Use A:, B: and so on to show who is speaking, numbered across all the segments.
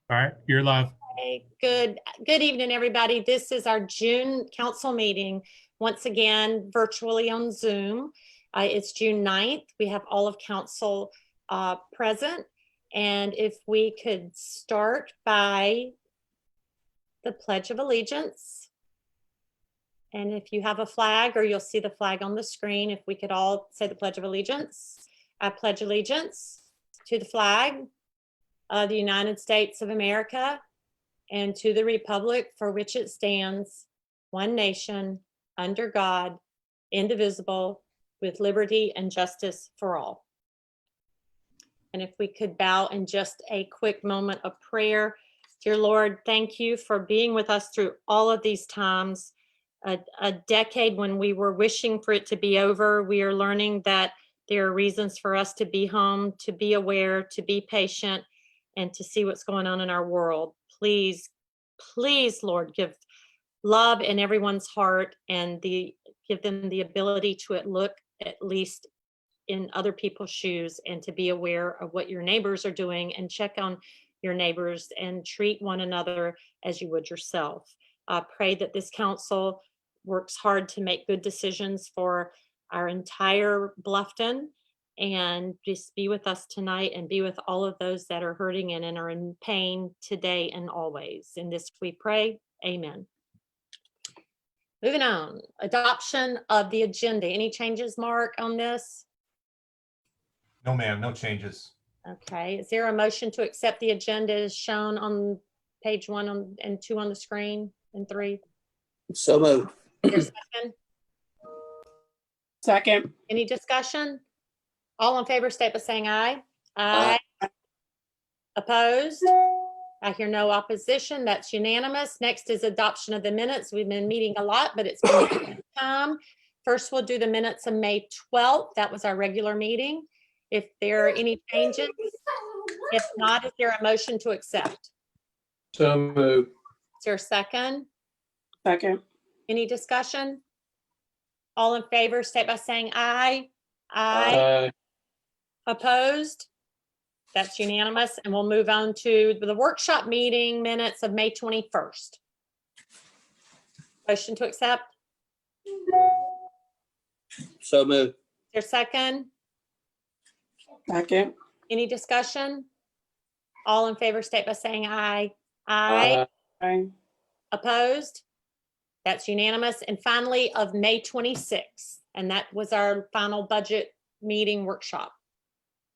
A: All right, you're live.
B: Hey, good evening, everybody. This is our June council meeting, once again, virtually on Zoom. It's June 9th. We have all of council present. And if we could start by the Pledge of Allegiance. And if you have a flag, or you'll see the flag on the screen, if we could all say the Pledge of Allegiance. I pledge allegiance to the flag of the United States of America and to the republic for which it stands, one nation, under God, indivisible, with liberty and justice for all. And if we could bow in just a quick moment of prayer. Dear Lord, thank you for being with us through all of these times. A decade when we were wishing for it to be over. We are learning that there are reasons for us to be home, to be aware, to be patient, and to see what's going on in our world. Please, Lord, give love in everyone's heart and give them the ability to look at least in other people's shoes and to be aware of what your neighbors are doing and check on your neighbors and treat one another as you would yourself. Pray that this council works hard to make good decisions for our entire Bluffton, and just be with us tonight and be with all of those that are hurting and are in pain today and always. In this we pray, amen. Moving on, adoption of the agenda. Any changes, Mark, on this?
A: No, ma'am, no changes.
B: Okay, is there a motion to accept the agenda as shown on page 1 and 2 on the screen and 3?
C: So moved.
B: Second?
C: Second.
B: Any discussion? All in favor, state by saying aye. Aye. Opposed? I hear no opposition. That's unanimous. Next is adoption of the minutes. We've been meeting a lot, but it's been time. First, we'll do the minutes of May 12th. That was our regular meeting. If there are any changes, if not, is there a motion to accept?
C: So moved.
B: Is there a second?
C: Second.
B: Any discussion? All in favor, state by saying aye.
C: Aye.
B: Opposed? That's unanimous. And we'll move on to the workshop meeting minutes of May 21st. Motion to accept?
C: So moved.
B: Is there a second?
C: Second.
B: Any discussion? All in favor, state by saying aye.
C: Aye.
B: Opposed? That's unanimous. And finally, of May 26th, and that was our final budget meeting workshop.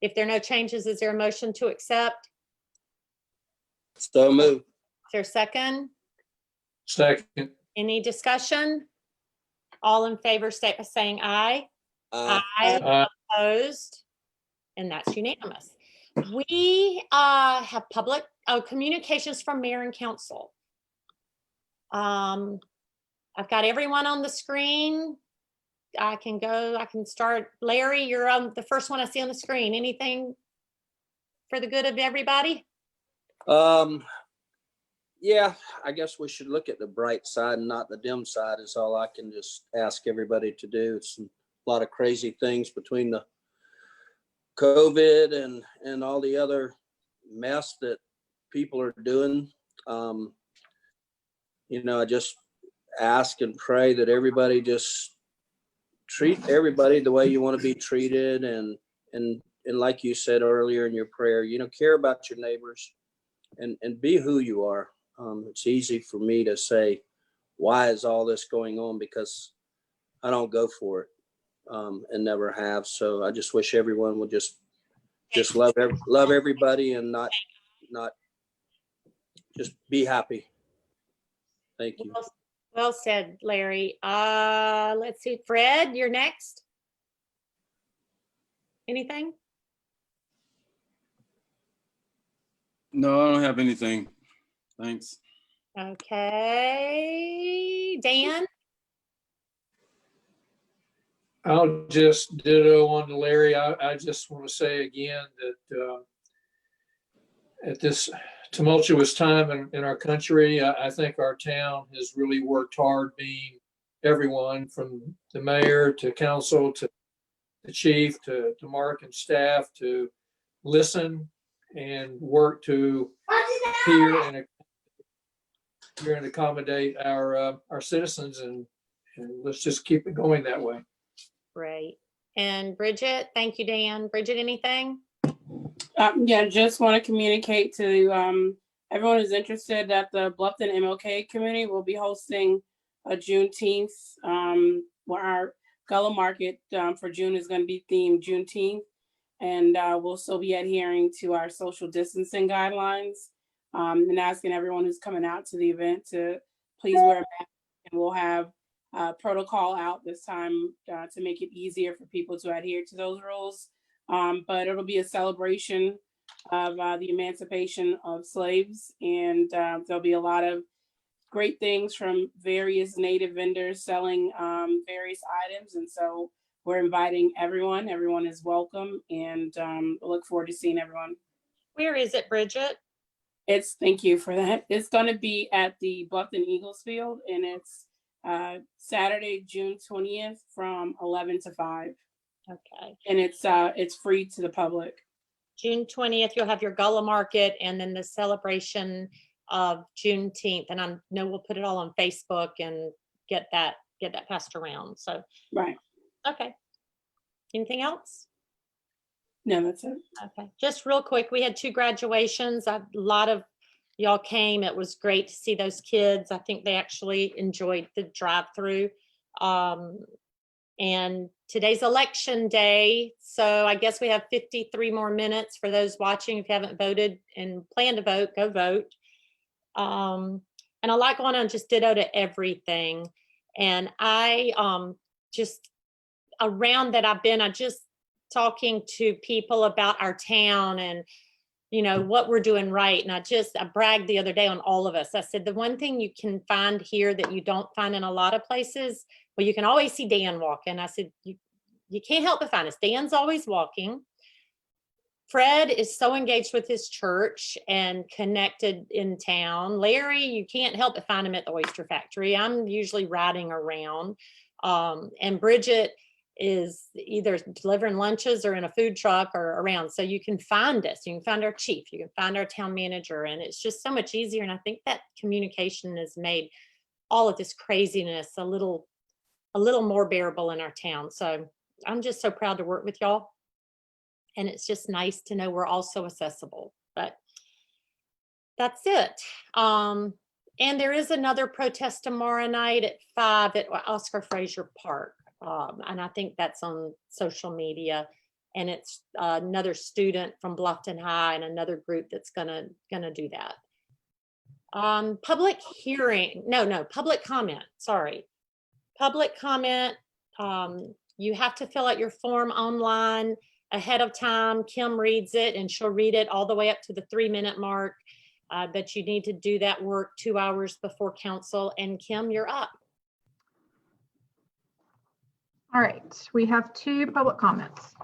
B: If there are no changes, is there a motion to accept?
C: So moved.
B: Is there a second?
C: Second.
B: Any discussion? All in favor, state by saying aye.
C: Aye.
B: Opposed? And that's unanimous. We have public communications from mayor and council. I've got everyone on the screen. I can start. Larry, you're on the first one I see on the screen. Anything for the good of everybody?
C: Yeah, I guess we should look at the bright side and not the dim side is all I can just ask everybody to do. It's a lot of crazy things between the COVID and all the other mess that people are doing. I just ask and pray that everybody just treat everybody the way you want to be treated. And like you said earlier in your prayer, care about your neighbors and be who you are. It's easy for me to say, why is all this going on? Because I don't go for it and never have. So I just wish everyone would just love everybody and not just be happy. Thank you.
B: Well said, Larry. Let's see. Fred, you're next. Anything?
D: No, I don't have anything. Thanks.
B: Okay. Dan?
E: I'll just ditto on to Larry. I just want to say again that at this tumultuous time in our country, I think our town has really worked hard, being everyone from the mayor to council to the chief to Mark and staff, to listen and work to here and accommodate our citizens, and let's just keep it going that way.
B: Great. And Bridget, thank you, Dan. Bridget, anything?
F: Yeah, just want to communicate to everyone who's interested that the Bluffton MLK community will be hosting a Juneteenth, where our Gullah Market for June is going to be themed Juneteenth. And we'll still be adhering to our social distancing guidelines, and asking everyone who's coming out to the event to please wear a mask. And we'll have protocol out this time to make it easier for people to adhere to those rules. But it'll be a celebration of the emancipation of slaves, and there'll be a lot of great things from various Native vendors selling various items. And so we're inviting everyone. Everyone is welcome, and we'll look forward to seeing everyone.
B: Where is it, Bridget?
F: Thank you for that. It's going to be at the Bluffton Eagles Field, and it's Saturday, June 20th from 11 to 5.
B: Okay.
F: And it's free to the public.
B: June 20th, you'll have your Gullah Market and then the celebration of Juneteenth. And I know we'll put it all on Facebook and get that passed around. So,
F: Right.
B: okay. Anything else?
F: No, that's it.
B: Okay. Just real quick, we had 2 graduations. A lot of y'all came. It was great to see those kids. I think they actually enjoyed the drive-through. And today's election day. So I guess we have 53 more minutes for those watching. If you haven't voted and plan to vote, go vote. And a lot going on, just ditto to everything. And I just around that I've been, I just talking to people about our town and, you know, what we're doing right. And I bragged the other day on all of us. I said, the one thing you can find here that you don't find in a lot of places, well, you can always see Dan walking. I said, you can't help but find us. Dan's always walking. Fred is so engaged with his church and connected in town. Larry, you can't help but find him at the Oyster Factory. I'm usually riding around. And Bridget is either delivering lunches or in a food truck or around. So you can find us. You can find our chief. You can find our town manager. And it's just so much easier. And I think that communication has made all of this craziness a little more bearable in our town. So I'm just so proud to work with y'all. And it's just nice to know we're all so accessible. But that's it. And there is another protest tomorrow night at 5 at Oscar Fraser Park. And I think that's on social media. And it's another student from Bluffton High and another group that's gonna do that. Public hearing, no, public comment, sorry. Public comment, you have to fill out your form online ahead of time. Kim reads it and she'll read it all the way up to the 3-minute mark. But you need to do that work 2 hours before council. And Kim, you're up.
G: All right, we have 2 public comments.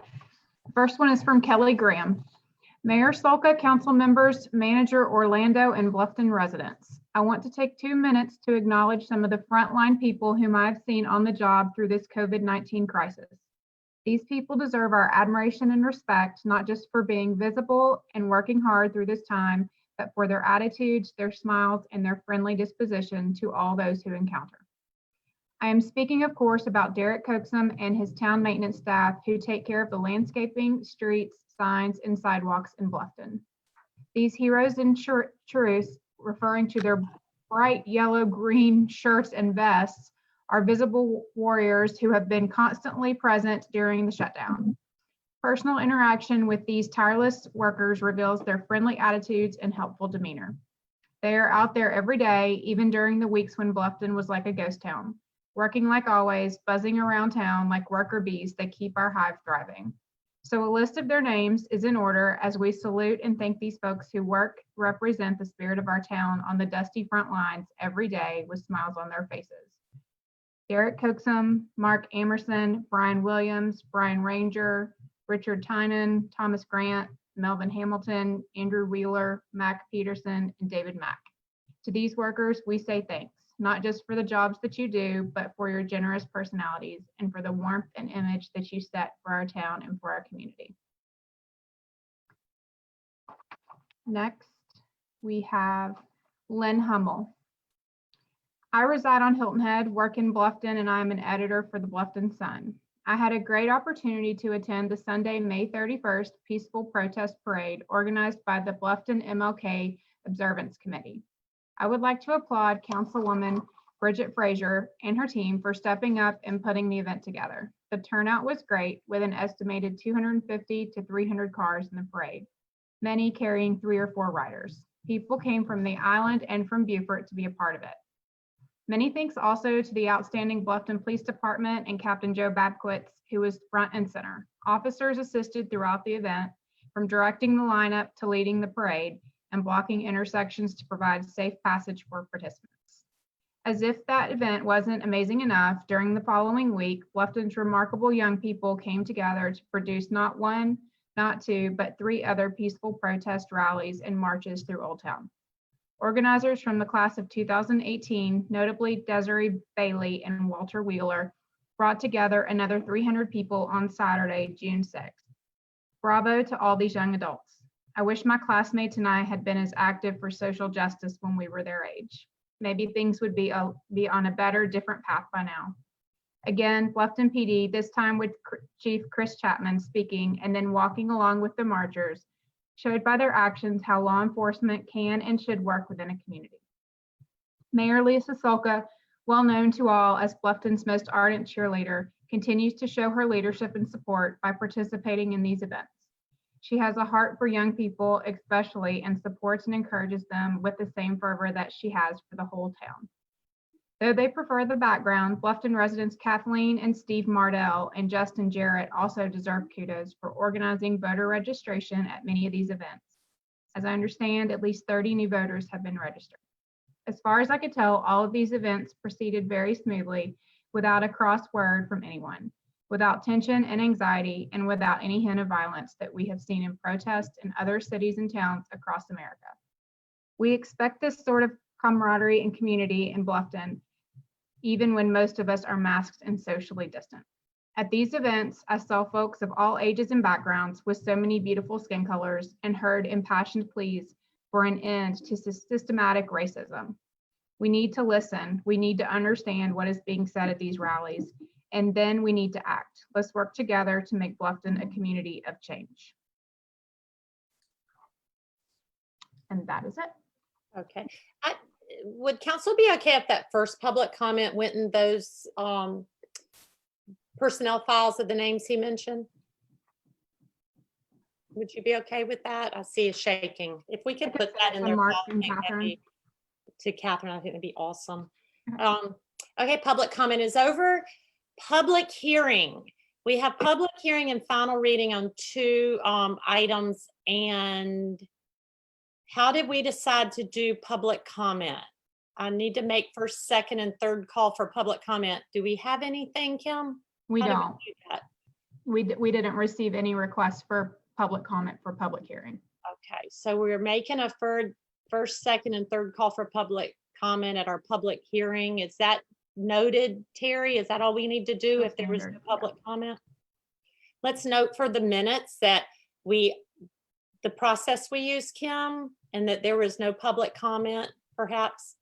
G: First one is from Kelly Graham. Mayor Solka, council members, manager Orlando, and Bluffton residents. I want to take 2 minutes to acknowledge some of the frontline people whom I've seen on the job through this COVID-19 crisis. These people deserve our admiration and respect, not just for being visible and working hard through this time, but for their attitudes, their smiles, and their friendly disposition to all those who encounter. I am speaking, of course, about Derek Coaxum and his town maintenance staff who take care of the landscaping, streets, signs, and sidewalks in Bluffton. These heroes in truth, referring to their bright yellow-green shirts and vests, are visible warriors who have been constantly present during the shutdown. Personal interaction with these tireless workers reveals their friendly attitudes and helpful demeanor. They are out there every day, even during the weeks when Bluffton was like a ghost town, working like always, buzzing around town like worker bees that keep our hive thriving. So a list of their names is in order as we salute and thank these folks who represent the spirit of our town on the dusty front lines every day with smiles on their faces. Derek Coaxum, Mark Amerson, Brian Williams, Brian Ranger, Richard Tynan, Thomas Grant, Melvin Hamilton, Andrew Wheeler, Mac Peterson, and David Mack. To these workers, we say thanks, not just for the jobs that you do, but for your generous personalities and for the warmth and image that you set for our town and for our community. Next We have Lynn Hummel. I reside on Hilton Head, work in Bluffton, and I'm an editor for the Bluffton Sun. I had a great opportunity to attend the Sunday, May 31st Peaceful Protest Parade organized by the Bluffton MLK Observance Committee. I would like to applaud Councilwoman Bridget Frazier and her team for stepping up and putting the event together. The turnout was great, with an estimated 250 to 300 cars in the parade, many carrying 3 or 4 riders. People came from the island and from Beaufort to be a part of it. Many thanks also to the outstanding Bluffton Police Department and Captain Joe Babquitz, who was front and center. Officers assisted throughout the event, from directing the lineup to leading the parade and blocking intersections to provide safe passage for participants. As if that event wasn't amazing enough, during the following week, Bluffton's remarkable young people came together to produce not 1, not 2, but 3 other peaceful protest rallies and marches through Old Town. Organizers from the class of 2018, notably Desiree Bailey and Walter Wheeler, brought together another 300 people on Saturday, June 6th. Bravo to all these young adults. I wish my classmates and I had been as active for social justice when we were their age. Maybe things would be on a better, different path by now. Again, Bluffton PD, this time with Chief Chris Chapman speaking and then walking along with the marchers, showed by their actions how law enforcement can and should work within a community. Mayor Lisa Solka, well known to all as Bluffton's most ardent cheerleader, continues to show her leadership and support by participating in these events. She has a heart for young people, especially, and supports and encourages them with the same fervor that she has for the whole town. Though they prefer the background, Bluffton residents Kathleen and Steve Mardell and Justin Jarrett also deserve kudos for organizing voter registration at many of these events. As I understand, at least 30 new voters have been registered. As far as I could tell, all of these events proceeded very smoothly, without a cross word from anyone, without tension and anxiety, and without any hint of violence that we have seen in protests in other cities and towns across America. We expect this sort of camaraderie and community in Bluffton, even when most of us are masked and socially distant. At these events, I saw folks of all ages and backgrounds with so many beautiful skin colors and heard impassioned pleas for an end to systematic racism. We need to listen. We need to understand what is being said at these rallies, and then we need to act. Let's work together to make Bluffton a community of change. And that is it.
B: Okay. Would council be okay if that first public comment went in those personnel files of the names he mentioned? Would you be okay with that? I see a shaking. If we could put that in there.
G: Mark
B: I
G: and
B: think that'd
G: Catherine.
B: be- To Catherine, I think that'd be awesome. Okay, public comment is over. Public hearing. We have public hearing and final reading on 2 items. And how did we decide to do public comment? I need to make first, second, and third call for public comment. Do we have anything, Kim?
G: We
B: How did
G: don't.
B: do that?
G: We didn't receive any requests for public comment for public hearing.
B: Okay, so we're making a first, second, and third call for public comment at our public hearing. Is that noted, Terry? Is that all we need to do if there was no
G: Standard, yeah.
B: public comment? Let's note for the minutes that the process we used, Kim, and that there was no public comment, perhaps.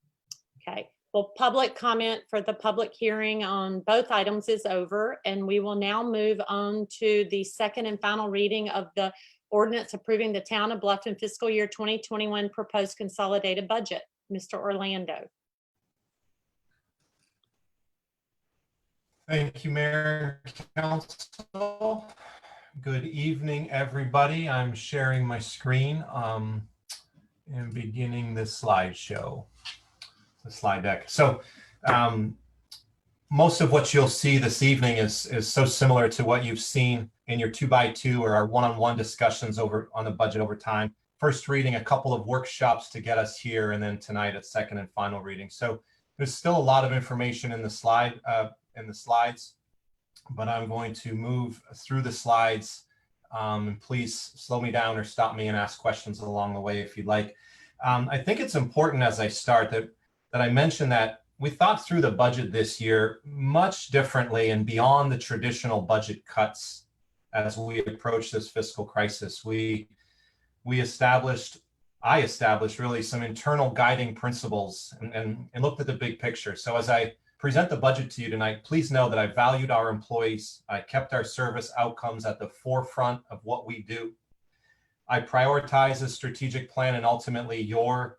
B: Okay, well, public comment for the public hearing on both items is over, and we will now move on to the second and final reading of the ordinance approving the Town of Bluffton fiscal year 2021 proposed consolidated budget. Mr. Orlando.
A: Thank you, Mayor and Council. Good evening, everybody. I'm sharing my screen and beginning this slideshow, the slide deck. So most of what you'll see this evening is so similar to what you've seen in your 2x2 or our one-on-one discussions over on the budget over time. First reading, a couple of workshops to get us here, and then tonight at second and final reading. So there's still a lot of information in the slides, but I'm going to move through the slides. And please slow me down or stop me and ask questions along the way if you'd like. I think it's important as I start that I mention that we thought through the budget this year much differently and beyond the traditional budget cuts as we approach this fiscal crisis. We established I established really some internal guiding principles and looked at the big picture. So as I present the budget to you tonight, please know that I valued our employees. I kept our service outcomes at the forefront of what we do. I prioritize a strategic plan and ultimately your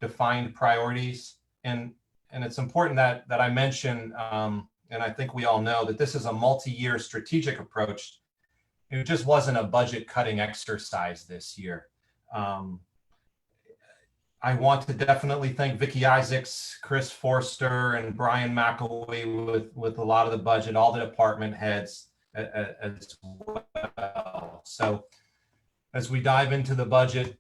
A: defined priorities. And it's important that I mention, and I think we all know that this is a multi-year strategic approach. It just wasn't a budget cutting exercise this year. I want to definitely thank Vicki Isaacs, Chris Forster, and Brian McElwee with a lot of the budget, all the department heads as well. So as we dive into the budget,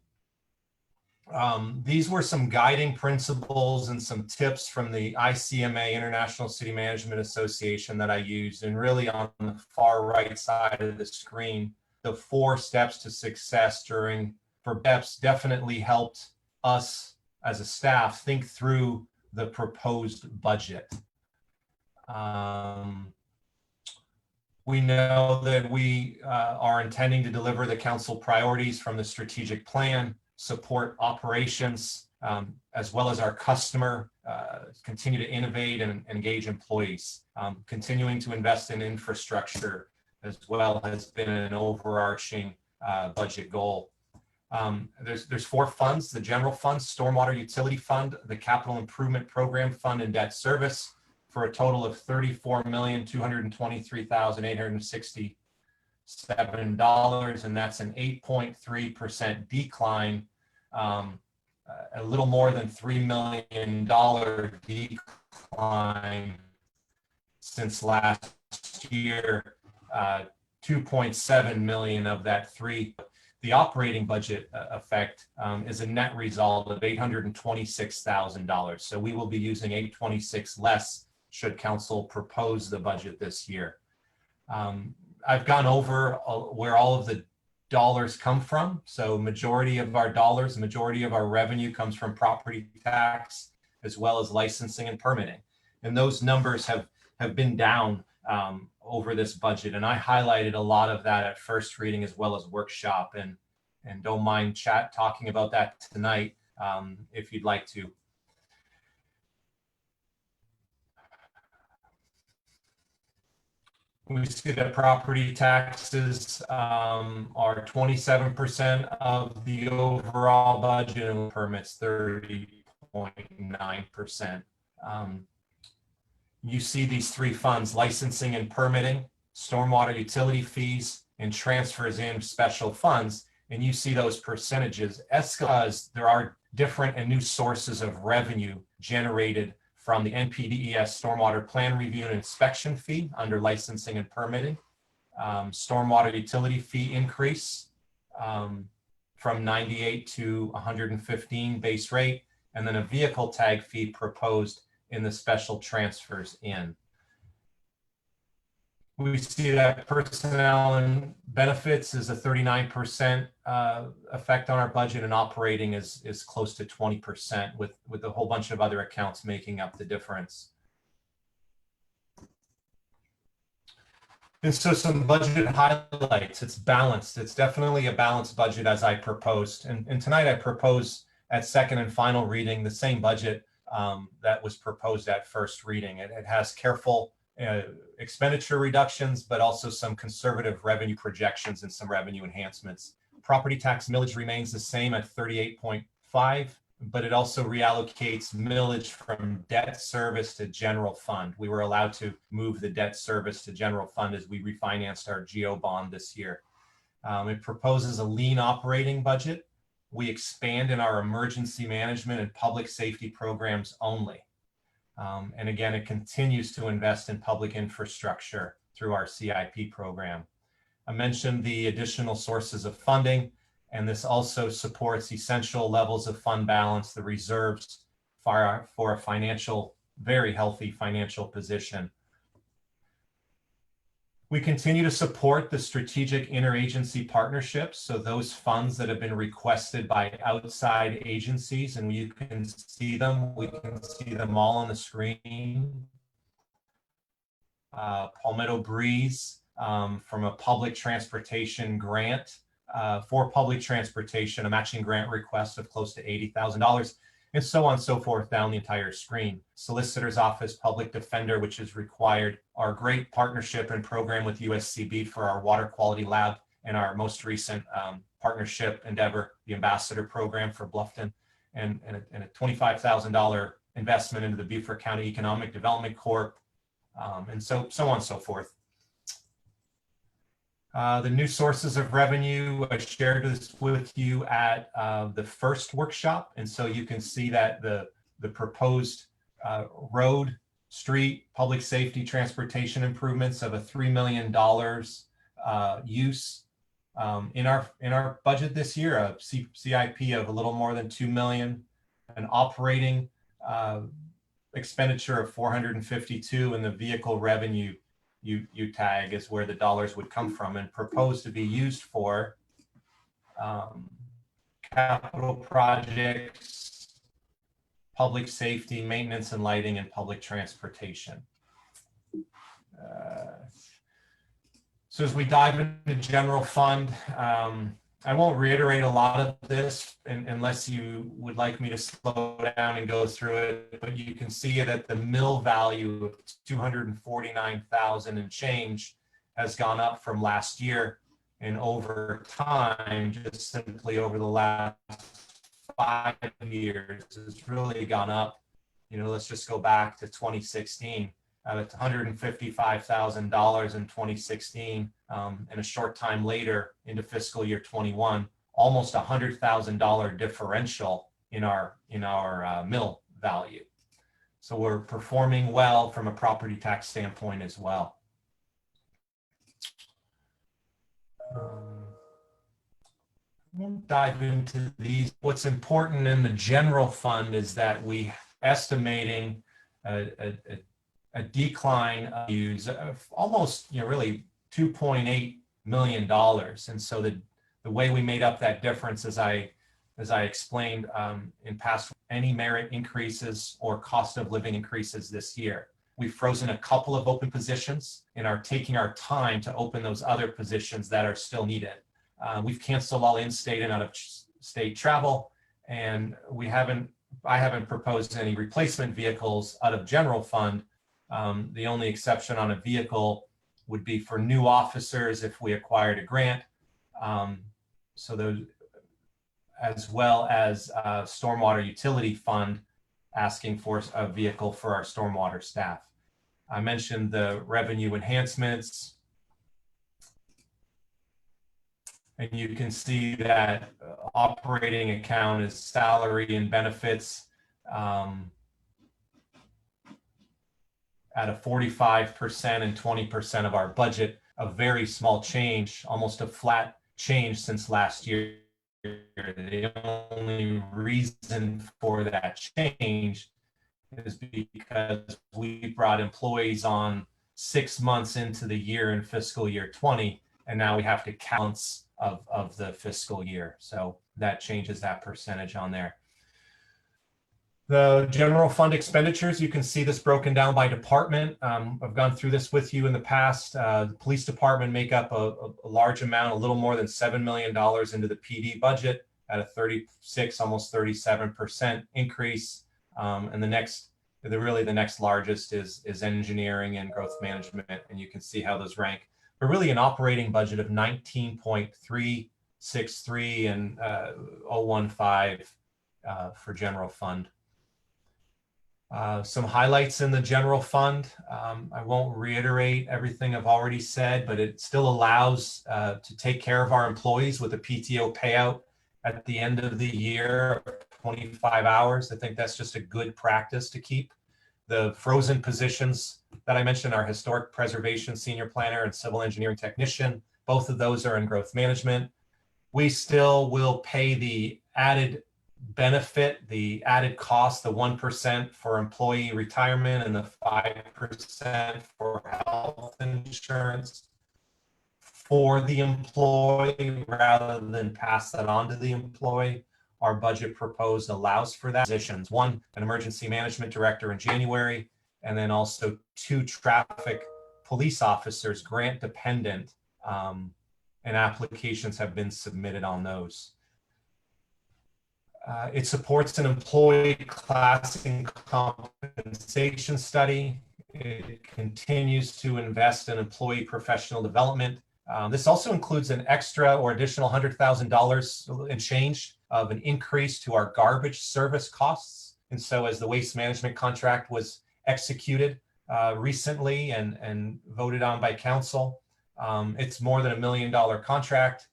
A: these were some guiding principles and some tips from the ICMA, International City Management Association, that I used. And really on the far right side of the screen, the 4 steps to success for BEPS definitely helped us as a staff think through the proposed budget. We know that we are intending to deliver the council priorities from the strategic plan, support operations, as well as our customer, continue to innovate and engage employees. Continuing to invest in infrastructure as well has been an overarching budget goal. There's 4 funds: the general fund, stormwater utility fund, the capital improvement program fund, and debt service, for a total of $34,223,867, and that's an 8.3% decline, a little more than $3 million decline since last year. 2.7 million of that 3. The operating budget effect is a net result of $826,000. So we will be using $826 less should council propose the budget this year. I've gone over where all of the dollars come from. So majority of our dollars, majority of our revenue comes from property tax, as well as licensing and permitting. And those numbers have been down over this budget. And I highlighted a lot of that at first reading as well as workshop, and don't mind talking about that tonight if you'd like to. We see that property taxes are 27% of the overall budget, and permits 30.9%. You see these 3 funds: licensing and permitting, stormwater utility fees, and transfers in special funds. And you see those percentages escalate. There are different and new sources of revenue generated from the NPDES stormwater plan review and inspection fee under licensing and permitting, stormwater utility fee increase from 98 to 115 base rate, and then a vehicle tag fee proposed in the special transfers in. We see that personnel and benefits is a 39% effect on our budget, and operating is close to 20%, with a whole bunch of other accounts making up the difference. And so some budget highlights. It's balanced. It's definitely a balanced budget as I proposed. And tonight I propose at second and final reading the same budget that was proposed at first reading. It has careful expenditure reductions, but also some conservative revenue projections and some revenue enhancements. Property tax millage remains the same at 38.5, but it also reallocates millage from debt service to general fund. We were allowed to move the debt service to general fund as we refinanced our GO bond this year. It proposes a lean operating budget. We expand in our emergency management and public safety programs only. And again, it continues to invest in public infrastructure through our CIP program. I mentioned the additional sources of funding, and this also supports essential levels of fund balance, the reserves for a financial, very healthy financial position. We continue to support the strategic interagency partnerships, so those funds that have been requested by outside agencies, and you can see them. We can see them all on the screen. Palmetto Breeze from a public transportation grant for public transportation, a matching grant request of close to $80,000, and so on and so forth down the entire screen. Solicitor's Office, Public Defender, which is required, our great partnership and program with USCB for our water quality lab, and our most recent partnership endeavor, the Ambassador Program for Bluffton, and a $25,000 investment into the Beaufort County Economic Development Corp, and so on and so forth. The new sources of revenue, I shared this with you at the first workshop. And so you can see that the proposed road, street, public safety, transportation improvements of a $3 million use in our budget this year, a CIP of a little more than $2 million, an operating expenditure of 452, and the vehicle revenue you tag is where the dollars would come from, and proposed to be used for capital projects, public safety, maintenance and lighting, and public transportation. So as we dive into general fund, I won't reiterate a lot of this unless you would like me to slow down and go through it, but you can see that the mill value of 249,000 and change has gone up from last year, and over time, just simply over the last 5 years, it's really gone up. You know, let's just go back to 2016. It's $155,000 in 2016, and a short time later into fiscal year 21, almost $100,000 differential in our mill value. So we're performing well from a property tax standpoint as well. We'll dive into these. What's important in the general fund is that we estimating a decline of use of almost, really $2.8 million. And so the way we made up that difference, as I explained in past, any merit increases or cost of living increases this year. We've frozen a couple of open positions and are taking our time to open those other positions that are still needed. We've canceled all in-state and out-of-state travel, and I haven't proposed any replacement vehicles out of general fund. The only exception on a vehicle would be for new officers if we acquired a grant. So those, as well as stormwater utility fund asking for a vehicle for our stormwater staff. I mentioned the revenue enhancements. And you can see that operating account is salary and benefits at a 45% and 20% of our budget, a very small change, almost a flat change since last year. The only reason for that change is because we brought employees on 6 months into the year in fiscal year 20, and now we have to count of the fiscal year. So that changes that percentage on there. The general fund expenditures, you can see this broken down by department. I've gone through this with you in the past. The police department make up a large amount, a little more than $7 million into the PD budget at a 36, almost 37% increase. And the next largest is engineering and growth management. And you can see how those rank. But really an operating budget of 19.363 and 015 for general fund. Some highlights in the general fund. I won't reiterate everything I've already said, but it still allows to take care of our employees with a PTO payout at the end of the year, 25 hours. I think that's just a good practice to keep. The frozen positions that I mentioned are historic preservation senior planner and civil engineering technician. Both of those are in growth management. We still will pay the added benefit, the added cost, the 1% for employee retirement and the 5% for health insurance for the employee rather than pass that on to the employee. Our budget proposed allows for that. Positions, one, an emergency management director in January, and then also 2 traffic police officers, grant dependent, and applications have been submitted on those. It supports an employee class and compensation study. It continues to invest in employee professional development. This also includes an extra or additional $100,000 and change of an increase to our garbage service costs. And so as the waste management contract was executed recently and voted on by council, it's more than $1 million contract.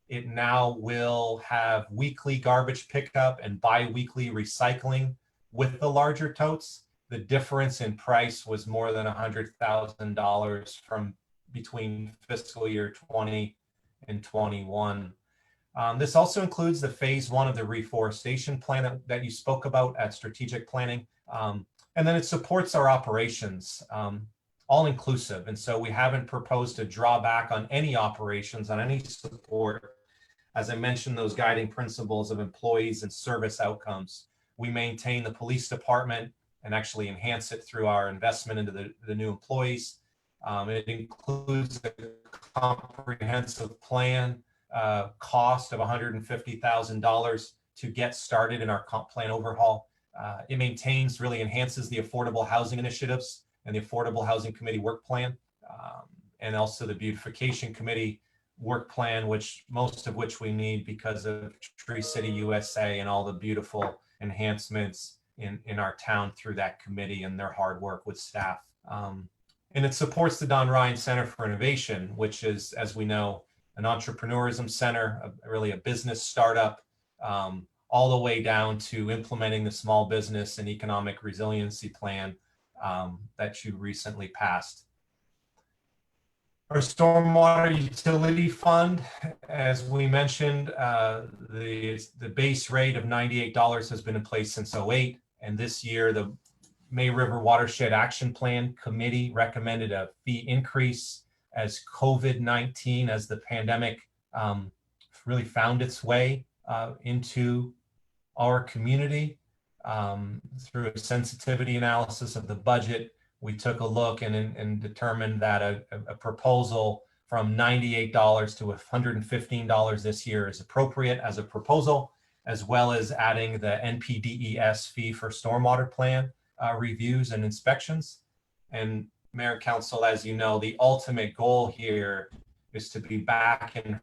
A: It now will have weekly garbage pickup and bi-weekly recycling with the larger totes. The difference in price was more than $100,000 from between fiscal year 20 and 21. This also includes the phase 1 of the reforestation plan that you spoke about at strategic planning. And then it supports our operations, all inclusive. And so we haven't proposed to draw back on any operations, on any support. As I mentioned, those guiding principles of employees and service outcomes. We maintain the police department and actually enhance it through our investment into the new employees. It includes a comprehensive plan cost of $150,000 to get started in our comp plan overhaul. It maintains, really enhances the affordable housing initiatives and the Affordable Housing Committee work plan, and also the Beautification Committee work plan, most of which we need because of Tree City USA and all the beautiful enhancements in our town through that committee and their hard work with staff. And it supports the Don Ryan Center for Innovation, which is, as we know, an entrepreneurism center, really a business startup, all the way down to implementing the small business and economic resiliency plan that you recently passed. Our stormwater utility fund, as we mentioned, the base rate of $98 has been in place since 2008. And this year, the May River Watershed Action Plan Committee recommended a fee increase as COVID-19, as the pandemic really found its way into our community. Through a sensitivity analysis of the budget, we took a look and determined that a proposal from $98 to $115 this year is appropriate as a proposal, as well as adding the NPDES fee for stormwater plan reviews and inspections. And Mayor and Council, as you know, the ultimate goal here is to be back in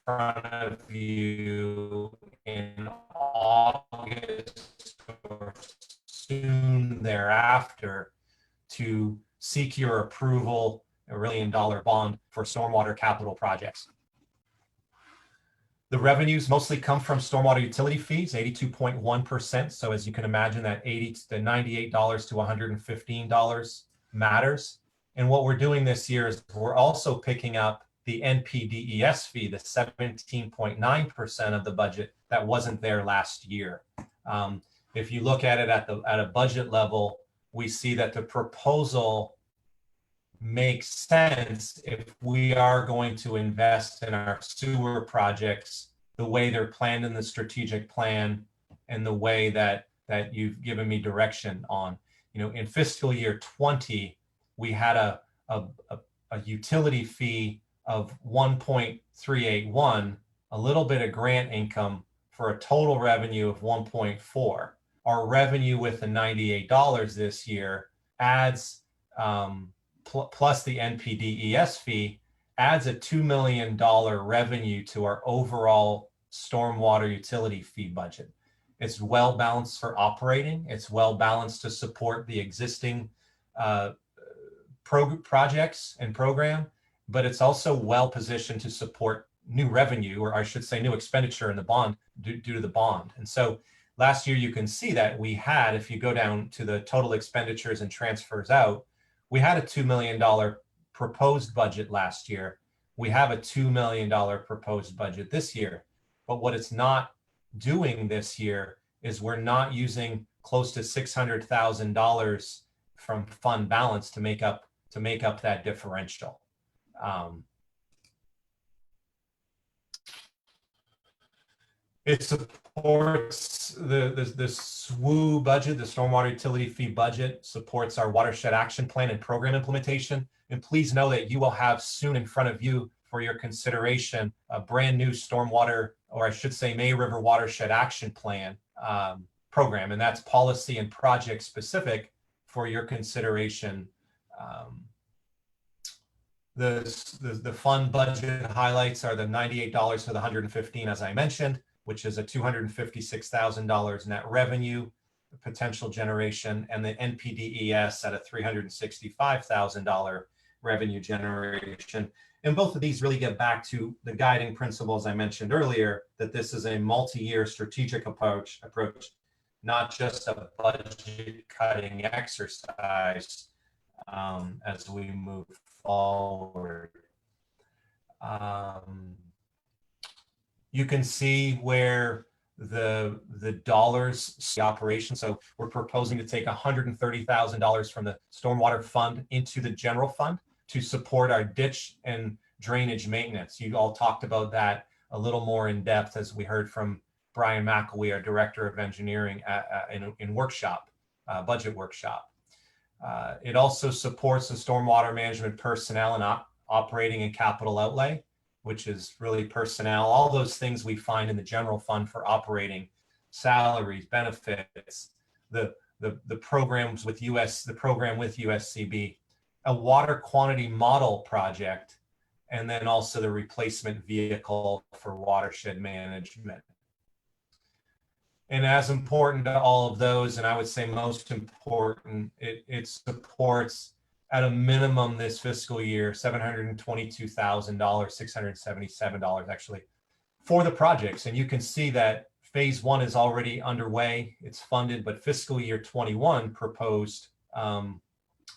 A: front of you in August or soon thereafter to seek your approval, a $1 million bond for stormwater capital projects. The revenues mostly come from stormwater utility fees, 82.1%. So as you can imagine, that $98 to $115 matters. And what we're doing this year is we're also picking up the NPDES fee, the 17.9% of the budget that wasn't there last year. If you look at it at a budget level, we see that the proposal makes sense if we are going to invest in our sewer projects the way they're planned in the strategic plan and the way that you've given me direction on. You know, in fiscal year 20, we had a utility fee of 1.381, a little bit of grant income for a total revenue of 1.4. Our revenue with the $98 this year adds, plus the NPDES fee, adds a $2 million revenue to our overall stormwater utility fee budget. It's well balanced for operating. It's well balanced to support the existing projects and program, but it's also well positioned to support new revenue, or I should say new expenditure in the bond due to the bond. And so last year, you can see that we had, if you go down to the total expenditures and transfers out, we had a $2 million proposed budget last year. We have a $2 million proposed budget this year. But what it's not doing this year is we're not using close to $600,000 from fund balance to make up that differential. It supports the SWU budget, the stormwater utility fee budget, supports our watershed action plan and program implementation. And please know that you will have soon in front of you for your consideration a brand new stormwater, or I should say May River Watershed Action Plan program, and that's policy and project specific for your consideration. The fund budget highlights are the $98 for the 115, as I mentioned, which is a $256,000 net revenue potential generation, and the NPDES at a $365,000 revenue generation. And both of these really get back to the guiding principles I mentioned earlier, that this is a multi-year strategic approach, not just a budget cutting exercise as we move forward. You can see where the dollars, the operation. So we're proposing to take $130,000 from the stormwater fund into the general fund to support our ditch and drainage maintenance. You all talked about that a little more in depth as we heard from Brian McElwee, our Director of Engineering in workshop, budget workshop. It also supports the stormwater management personnel and operating and capital outlay, which is really personnel, all those things we find in the general fund for operating, salaries, benefits, the programs with the program with USCB, a water quantity model project, and then also the replacement vehicle for watershed management. And as important to all of those, and I would say most important, it supports at a minimum this fiscal year, $722,000, $677 actually, for the projects. And you can see that phase one is already underway, it's funded, but fiscal year 21 proposed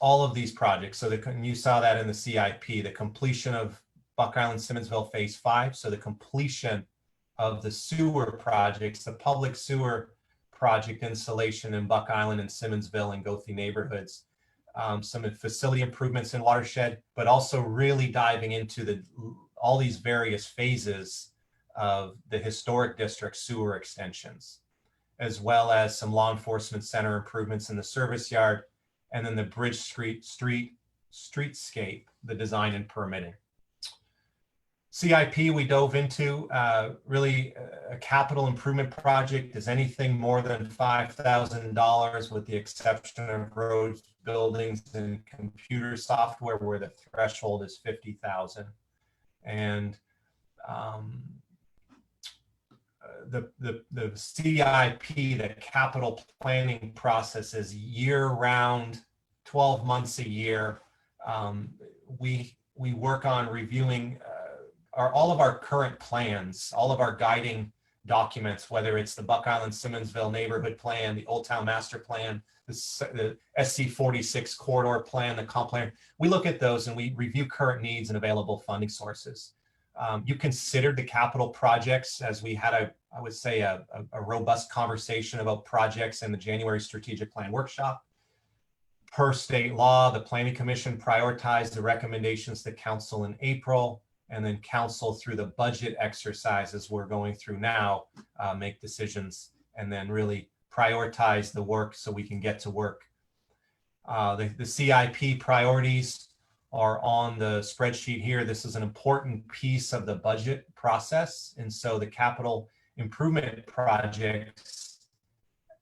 A: all of these projects. So you saw that in the CIP, the completion of Buck Island Simmonsville phase 5. So the completion of the sewer projects, the public sewer project installation in Buck Island and Simmonsville and Gothi neighborhoods, some facility improvements in watershed, but also really diving into all these various phases of the historic district sewer extensions, as well as some law enforcement center improvements in the service yard, and then the Bridge streetscape, the design and permitting. CIP, we dove into really a capital improvement project is anything more than $5,000 with the exception of roads, buildings, and computer software where the threshold is $50,000. And the CIP, the capital planning process is year-round, 12 months a year. We work on reviewing all of our current plans, all of our guiding documents, whether it's the Buck Island Simmonsville neighborhood plan, the Old Town Master Plan, the SC 46 corridor plan, the comp plan. We look at those and we review current needs and available funding sources. You considered the capital projects as we had I would say a robust conversation about projects in the January strategic plan workshop. Per state law, the Planning Commission prioritized the recommendations to council in April, and then council through the budget exercises we're going through now, make decisions and then really prioritize the work so we can get to work. The CIP priorities are on the spreadsheet here. This is an important piece of the budget process. And so the capital improvement projects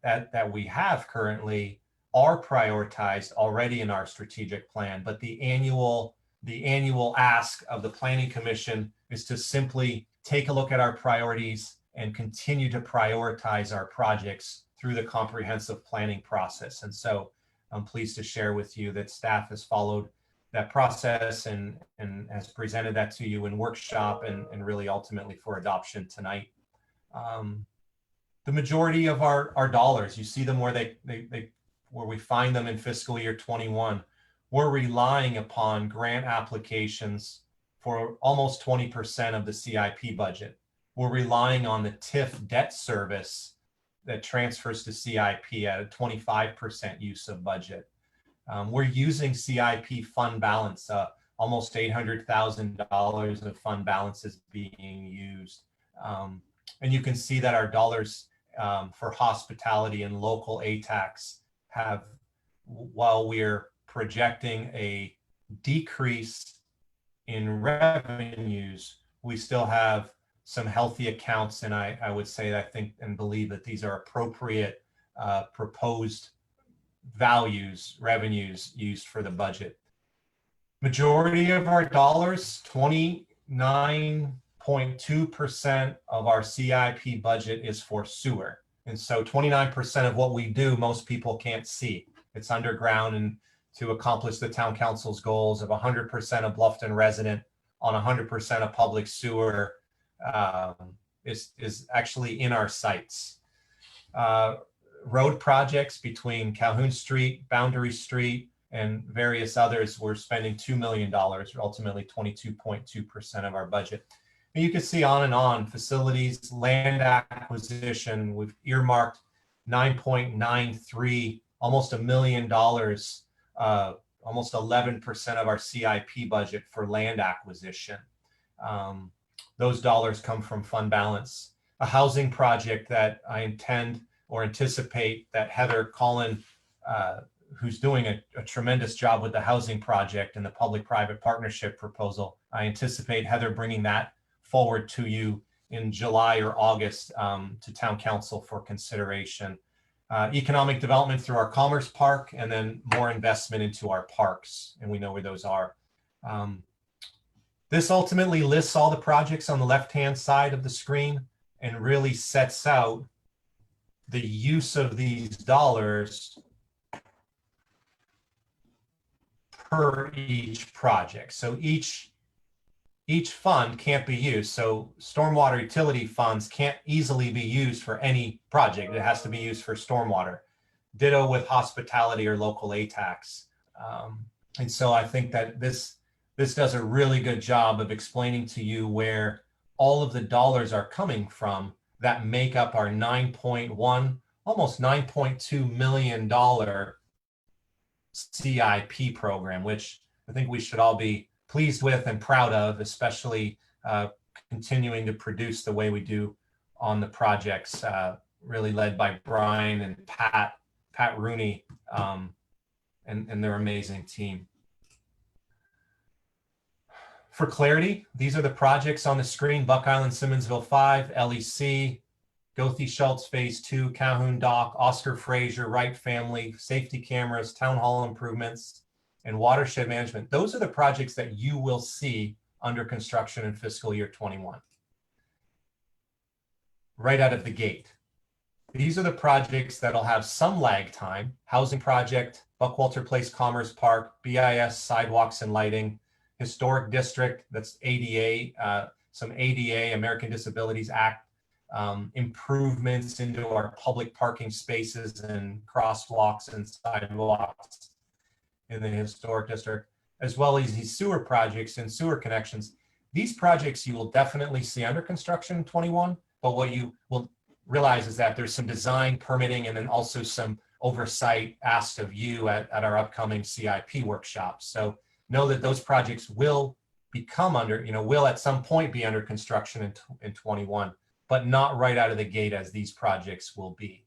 A: that we have currently are prioritized already in our strategic plan, but the annual ask of the Planning Commission is to simply take a look at our priorities and continue to prioritize our projects through the comprehensive planning process. And so I'm pleased to share with you that staff has followed that process and has presented that to you in workshop and really ultimately for adoption tonight. The majority of our dollars, you see them where where we find them in fiscal year 21. We're relying upon grant applications for almost 20% of the CIP budget. We're relying on the TIF debt service that transfers to CIP at a 25% use of budget. We're using CIP fund balance, almost $800,000 of fund balance is being used. And you can see that our dollars for hospitality and local ATAX have, while we're projecting a decrease in revenues, we still have some healthy accounts, and I would say, I think and believe that these are appropriate proposed revenues used for the budget. Majority of our dollars, 29.2% of our CIP budget is for sewer. And so 29% of what we do, most people can't see. It's underground, and to accomplish the town council's goals of 100% of Bluffton resident on 100% of public sewer is actually in our sites. Road projects between Calhoun Street, Boundary Street, and various others, we're spending $2 million, or ultimately 22.2% of our budget. And you can see on and on. Facilities, land acquisition, we've earmarked 9.93, almost $1 million, almost 11% of our CIP budget for land acquisition. Those dollars come from fund balance. A housing project that I intend or anticipate that Heather Collin, who's doing a tremendous job with the housing project and the public-private partnership proposal, I anticipate Heather bringing that forward to you in July or August to town council for consideration. Economic development through our Commerce Park, and then more investment into our parks, and we know where those are. This ultimately lists all the projects on the left-hand side of the screen and really sets out the use of these dollars per each project. So each fund can't be used. So stormwater utility funds can't easily be used for any project. It has to be used for stormwater. Ditto with hospitality or local aid tax. And so I think that this does a really good job of explaining to you where all of the dollars are coming from that make up our 9.1, almost $9.2 million CIP program, which I think we should all be pleased with and proud of, especially continuing to produce the way we do on the projects, really led by Brian and Pat Rooney and their amazing team. For clarity, these are the projects on the screen: Buck Island, Simmonsville 5, LEC, Goethe Schultz Phase 2, Calhoun Dock, Oscar Fraser, Wright Family, safety cameras, town hall improvements, and watershed management. Those are the projects that you will see under construction in fiscal year 21. Right out of the gate. These are the projects that'll have some lag time: housing project, Buckwalter Place Commerce Park, BIS sidewalks and lighting, historic district, that's ADA, some ADA, American Disabilities Act, improvements into our public parking spaces and crosswalks and sidewalks in the historic district, as well as these sewer projects and sewer connections. These projects you will definitely see under construction in 21, but what you will realize is that there's some design, permitting, and then also some oversight asked of you at our upcoming CIP workshops. So know that those projects will become will at some point be under construction in 21, but not right out of the gate as these projects will be.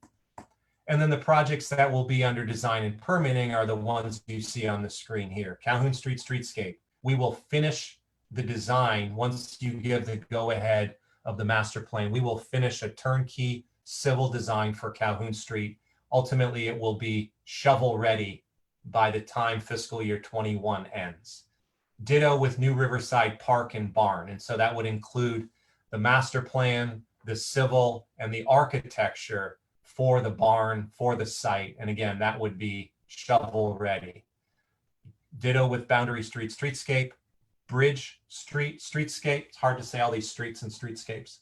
A: And then the projects that will be under design and permitting are the ones you see on the screen here. Calhoun Street Streetscape. We will finish the design once you give the go-ahead of the master plan. We will finish a turnkey civil design for Calhoun Street. Ultimately, it will be shovel ready by the time fiscal year 21 ends. Ditto with New Riverside Park and Barn. And so that would include the master plan, the civil, and the architecture for the barn, for the site. And again, that would be shovel ready. Ditto with Boundary Street Streetscape, Bridge Street Streetscape. It's hard to say all these streets and streetscapes.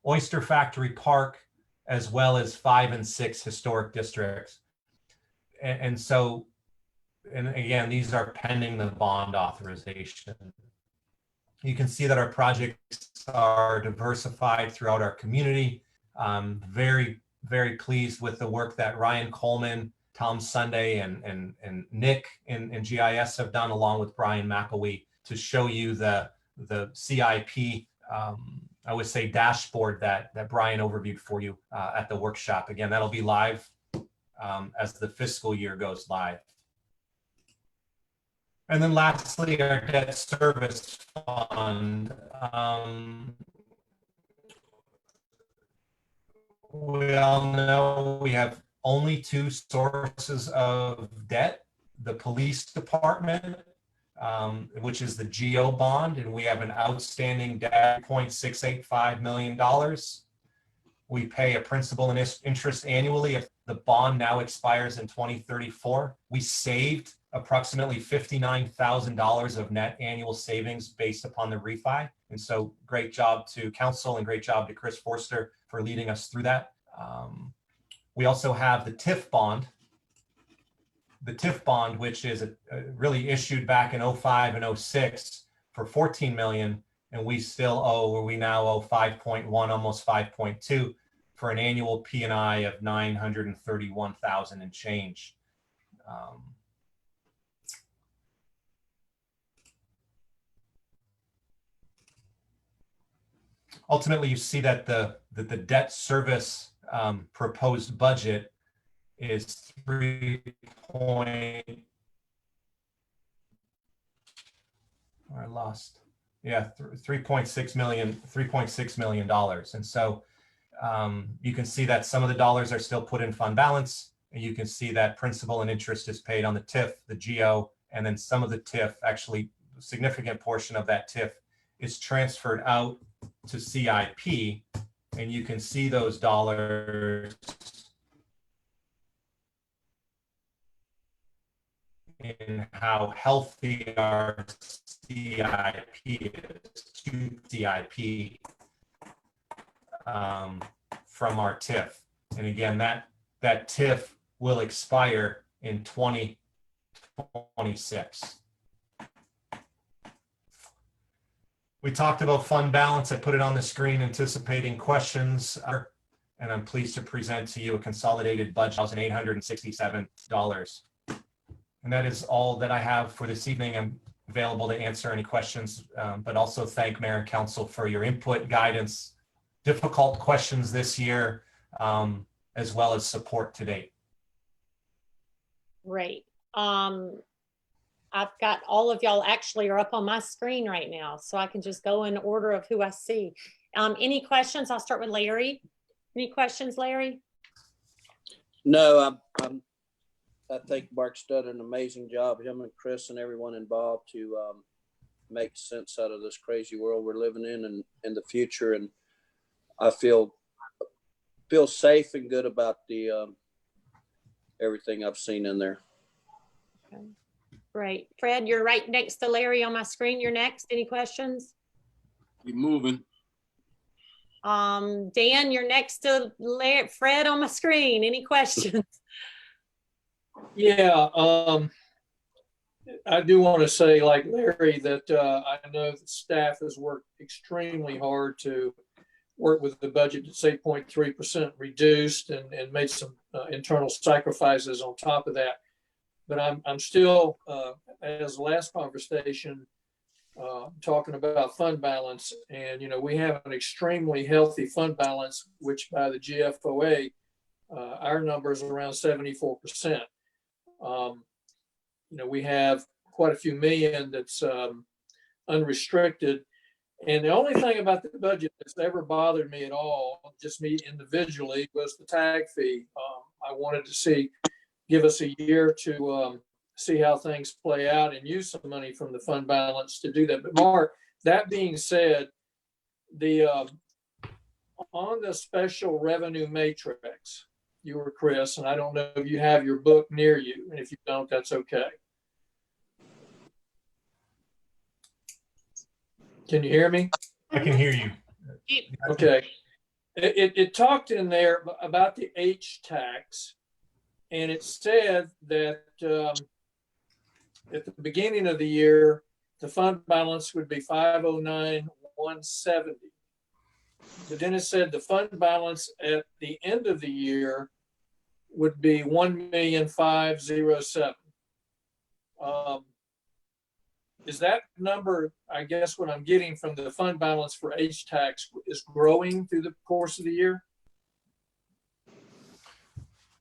A: Oyster Factory Park, as well as 5 and 6 historic districts. And so, and again, these are pending the bond authorization. You can see that our projects are diversified throughout our community. Very, very pleased with the work that Ryan Coleman, Tom Sunday, and Nick in GIS have done, along with Brian McElwee, to show you the CIP, I would say, dashboard that Brian overviewed for you at the workshop. Again, that'll be live as the fiscal year goes live. And then lastly, our debt service fund. We all know we have only two sources of debt: the police department, which is the GO bond, and we have an outstanding debt of $0.685 million. We pay a principal and interest annually. If the bond now expires in 2034, we saved approximately $59,000 of net annual savings based upon the refi. And so great job to council and great job to Chris Forster for leading us through that. We also have the TIF bond. The TIF bond, which is really issued back in 05 and 06 for 14 million. And we still owe, or we now owe 5.1, almost 5.2 for an annual P&I of 931,000 and change. Ultimately, you see that the debt service proposed budget is 3.6 million dollars. And so you can see that some of the dollars are still put in fund balance, and you can see that principal and interest is paid on the TIF, the GO, and then some of the TIF, actually a significant portion of that TIF is transferred out to CIP, and you can see those dollars in how healthy our CIP is, to CIP from our TIF. And again, that TIF will expire in 2026. We talked about fund balance. I put it on the screen anticipating questions, and I'm pleased to present to you a consolidated budget of $1,867. And that is all that I have for this evening. I'm available to answer any questions, but also thank Mayor and Council for your input, guidance, difficult questions this year, as well as support to date.
B: Great. I've got all of y'all actually are up on my screen right now, so I can just go in order of who I see. Any questions? I'll start with Larry. Any questions, Larry?
C: No, I think Mark's done an amazing job, him and Chris and everyone involved, to make sense out of this crazy world we're living in the future. And I feel safe and good about the everything I've seen in there.
B: Okay. Great. Fred, you're right next to Larry on my screen. You're next. Any questions?
D: Keep moving.
B: Dan, you're next to Fred on my screen. Any questions?
E: Yeah, I do want to say, like Larry, that I know that staff has worked extremely hard to work with the budget that's 8.3% reduced and made some internal sacrifices on top of that. But I'm still, as the last conversation, talking about fund balance. And, you know, we have an extremely healthy fund balance, which by the GFOA, our number is around 74%. You know, we have quite a few million that's unrestricted. And the only thing about the budget that's ever bothered me at all, just me individually, was the tag fee. I wanted to give us a year to see how things play out and use some money from the fund balance to do that. But Mark, that being said, on the special revenue matrix, you or Chris, and I don't know if you have your book near you, and if you don't, that's okay. Can you hear me?
A: I can hear you.
E: Okay. It talked in there about the H tax, and it said that at the beginning of the year, the fund balance would be 509,170. But then it said the fund balance at the end of the year would be 1,507. Is that number, I guess what I'm getting from the fund balance for H tax, is growing through the course of the year?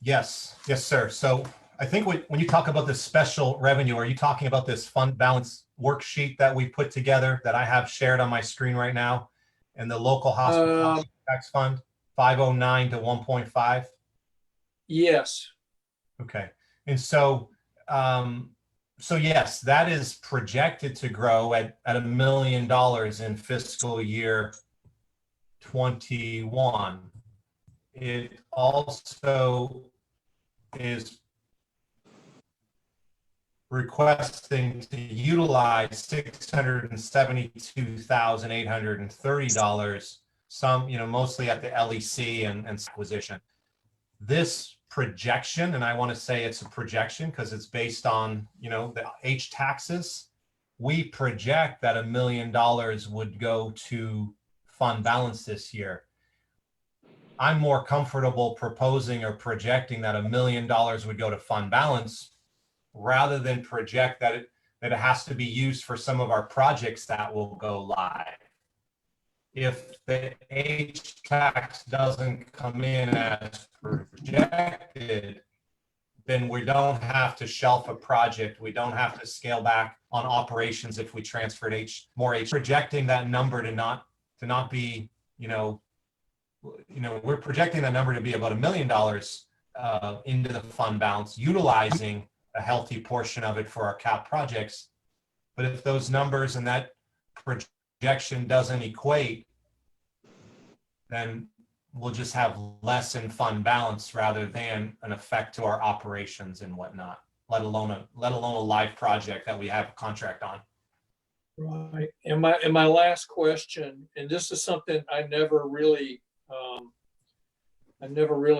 A: Yes, sir. So I think when you talk about this special revenue, are you talking about this fund balance worksheet that we put together that I have shared on my screen right now? And the local hospital tax fund, 509 to 1.5?
E: Yes.
A: Okay. And so, so yes, that is projected to grow at $1 million in fiscal year 21. It also is requesting to utilize $672,830, some, mostly at the LEC and acquisition. This projection, and I want to say it's a projection because it's based on, the H taxes, we project that $1 million would go to fund balance this year. I'm more comfortable proposing or projecting that $1 million would go to fund balance rather than project that it has to be used for some of our projects that will go live. If the H tax doesn't come in as projected, then we don't have to shelf a project. We don't have to scale back on operations if we transferred more H. Projecting that number to not be, we're projecting that number to be about $1 million into the fund balance, utilizing a healthy portion of it for our cap projects. But if those numbers and that projection doesn't equate, then we'll just have less in fund balance rather than an effect to our operations and whatnot, let alone a live project that we have a contract on.
E: Right. And my last question, and this is something I never really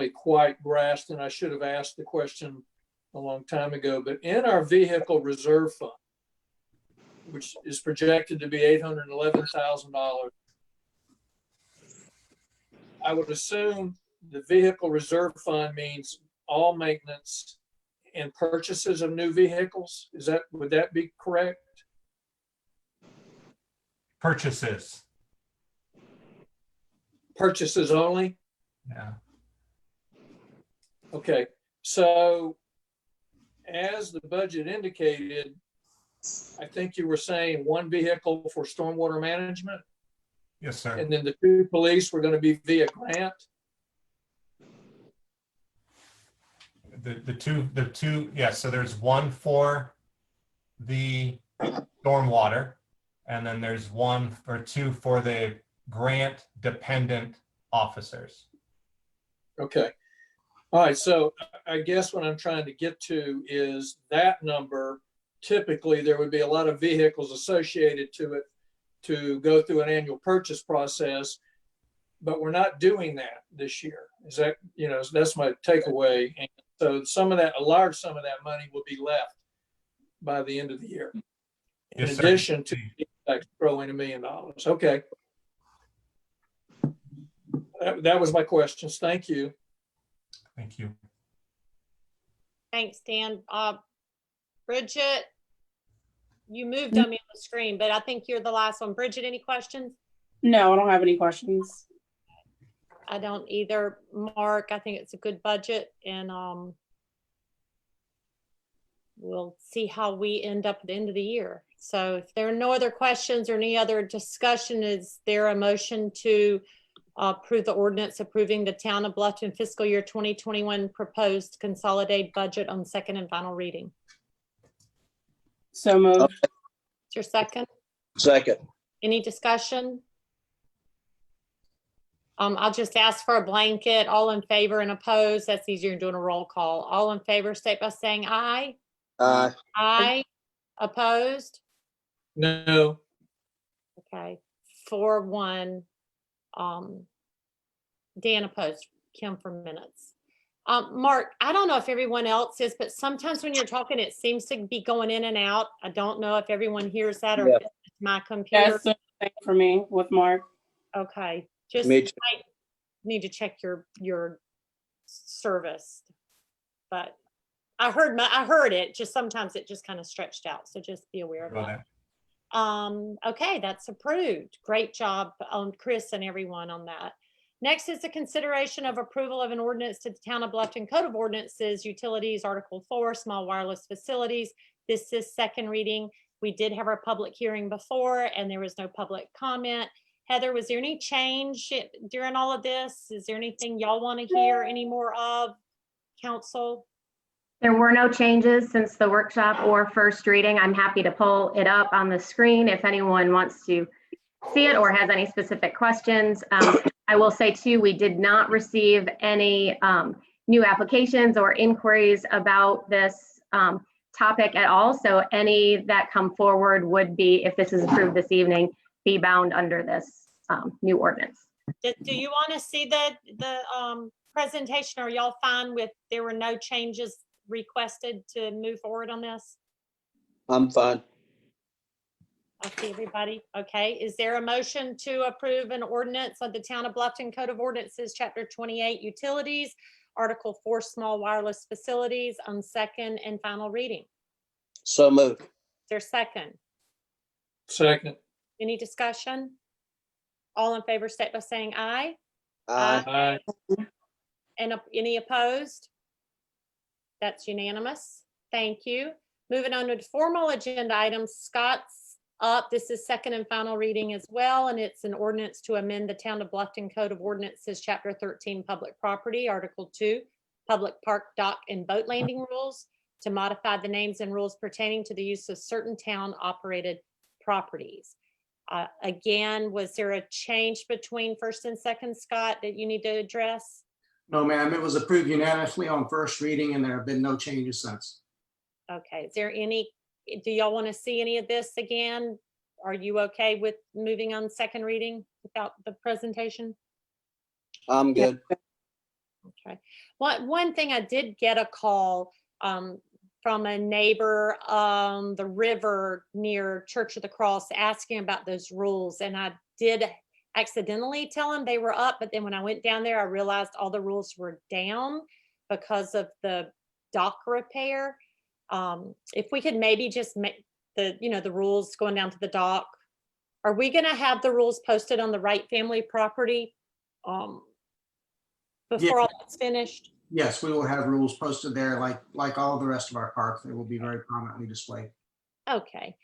E: quite grasped, and I should have asked the question a long time ago, but in our vehicle reserve fund, which is projected to be $811,000, I would assume the vehicle reserve fund means all maintenance and purchases of new vehicles. Would that be correct?
A: Purchases.
E: Purchases only?
A: Yeah.
E: Okay. So as the budget indicated, I think you were saying one vehicle for stormwater management,
A: Yes, sir.
E: and then the 2 police were going to be via grant.
A: The two, yes. So there's one for the stormwater, and then there's one or two for the grant dependent officers.
E: Okay. All right. So I guess what I'm trying to get to is that number. Typically, there would be a lot of vehicles associated to it to go through an annual purchase process, but we're not doing that this year. Is that, that's my takeaway. And so a large sum of that money will be left by the end of the year. In
A: Yes, sir.
E: addition to throwing $1 million. Okay. That was my questions. Thank you.
A: Thank you.
B: Thanks, Dan. Bridget, you moved on me on the screen, but I think you're the last one. Bridget, any questions?
F: No, I don't have any questions.
B: I don't either. Mark, I think it's a good budget, and we'll see how we end up at the end of the year. So if there are no other questions or any other discussion, is there a motion to approve the ordinance approving the Town of Bluffton fiscal year 2021 proposed consolidated budget on second and final reading?
F: So moved.
B: Is your second?
C: Second.
B: Any discussion? I'll just ask for a blanket. All in favor and opposed. That's easier than doing a roll call. All in favor, state by saying aye.
C: Aye.
B: Aye. Opposed?
E: No.
B: Okay. 4-1. Dan opposed. Kim for minutes. Mark, I don't know if everyone else is, but sometimes when you're talking, it seems to be going in and out. I don't know if everyone hears that or if it's my computer.
F: That's the thing for me with Mark.
B: Okay. Just
C: Me too.
B: might need to check your service, but I heard it. Just sometimes it just kind of stretched out. So just be aware of that. Okay, that's approved. Great job on Chris and everyone on that. Next is the consideration of approval of an ordinance to the Town of Bluffton Code of Ordinances, Utilities, Article 4, Small Wireless Facilities. This is second reading. We did have our public hearing before, and there was no public comment. Heather, was there any change during all of this? Is there anything y'all want to hear any more of, council?
H: There were no changes since the workshop or first reading. I'm happy to pull it up on the screen if anyone wants to see it or has any specific questions. I will say too, we did not receive any new applications or inquiries about this topic at all. So any that come forward would be, if this is approved this evening, be bound under this new ordinance.
B: Do you want to see the presentation? Or are y'all fine with there were no changes requested to move forward on this?
C: I'm fine.
B: I see everybody. Okay. Is there a motion to approve an ordinance of the Town of Bluffton Code of Ordinances, Chapter 28, Utilities, Article 4, Small Wireless Facilities, on second and final reading?
C: So moved.
B: Is there a second?
E: Second.
B: Any discussion? All in favor, state by saying aye.
C: Aye.
E: Aye.
B: And any opposed? That's unanimous. Thank you. Moving on to the formal agenda items, Scott's up. This is second and final reading as well, and it's an ordinance to amend the Town of Bluffton Code of Ordinances, Chapter 13, Public Property, Article 2, Public Park, Dock, and Boat Landing Rules, to modify the names and rules pertaining to the use of certain town-operated properties. Again, was there a change between first and second, Scott, that you need to address?
I: No, ma'am, it was approved unanimously on first reading and there have been no changes since.
B: Okay, is there any, do y'all want to see any of this again? Are you okay with moving on second reading without the presentation?
C: I'm good.
B: Okay. One thing, I did get a call from a neighbor on the river near Church of the Cross asking about those rules. And I did accidentally tell them they were up, but then when I went down there, I realized all the rules were down because of the dock repair. If we could maybe just make the rules going down to the dock. Are we gonna have the rules posted on the Wright family property before all that's finished?
I: Yes, we will have rules posted there like all the rest of our parks. They will be very prominently displayed.
B: Okay.